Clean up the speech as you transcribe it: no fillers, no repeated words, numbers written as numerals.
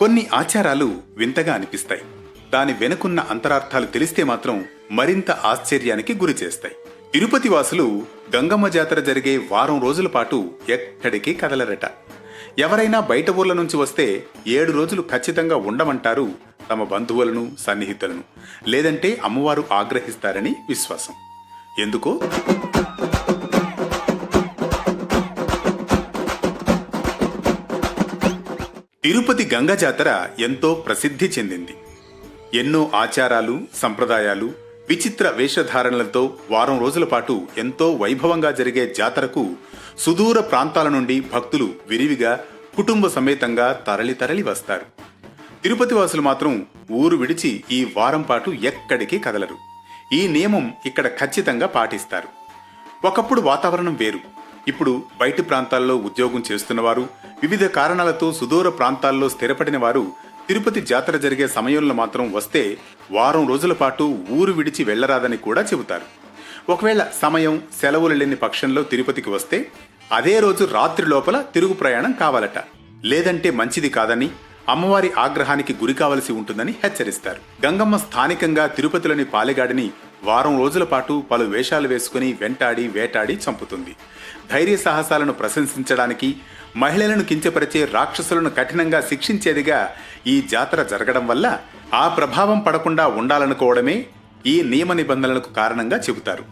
కొన్ని ఆచారాలు వింతగా అనిపిస్తాయి. దాని వెనుకున్న అంతరార్థాలు తెలిస్తే మాత్రం మరింత ఆశ్చర్యానికి గురి చేస్తాయి. తిరుపతి వాసులు గంగమ్మ జాతర జరిగే వారం రోజుల పాటు ఎక్కడికి కదలరట. ఎవరైనా బయట ఊర్ల నుంచి వస్తే 7 రోజులు ఖచ్చితంగా ఉండమంటారు తమ బంధువులను, సన్నిహితులను. లేదంటే అమ్మవారు ఆగ్రహిస్తారని విశ్వాసం. ఎందుకో తిరుపతి గంగ జాతర ఎంతో ప్రసిద్ధి చెందింది. ఎన్నో ఆచారాలు, సంప్రదాయాలు, విచిత్ర వేషధారణలతో వారం రోజుల పాటు ఎంతో వైభవంగా జరిగే జాతరకు సుదూర ప్రాంతాల నుండి భక్తులు విరివిగా కుటుంబ సమేతంగా తరలి వస్తారు. తిరుపతి వాసులు మాత్రం ఊరు విడిచి ఈ వారం పాటు ఎక్కడికి కదలరు. ఈ నియమం ఇక్కడ ఖచ్చితంగా పాటిస్తారు. ఒకప్పుడు వాతావరణం వేరు. ఇప్పుడు బయటి ప్రాంతాల్లో ఉద్యోగం చేస్తున్నవారు, వివిధ కారణాలతో సుదూర ప్రాంతాల్లో స్థిరపడిన వారు తిరుపతి జాతర జరిగే సమయంలో మాత్రం వస్తే వారం రోజుల పాటు ఊరు విడిచి వెళ్లరాదని కూడా చెబుతారు. ఒకవేళ సమయం, సెలవులు లేని పక్షంలో తిరుపతికి వస్తే అదే రోజు రాత్రి లోపల తిరుగు ప్రయాణం కావాలట. లేదంటే మంచిది కాదని, అమ్మవారి ఆగ్రహానికి గురి కావలసి ఉంటుందని హెచ్చరిస్తారు. గంగమ్మ స్థానికంగా తిరుపతిలోని పాలెగాడిని వారం రోజుల పాటు పలు వేషాలు వేసుకుని వెంటాడి వేటాడి చంపుతుంది. ధైర్య సాహసాలను ప్రశంసించడానికి, మహిళలను కించపరిచే రాక్షసులను కఠినంగా శిక్షించేదిగా ఈ జాతర జరగడం వల్ల ఆ ప్రభావం పడకుండా ఉండాలనుకోవడమే ఈ నియమ నిబంధనలకు కారణంగా చెబుతారు.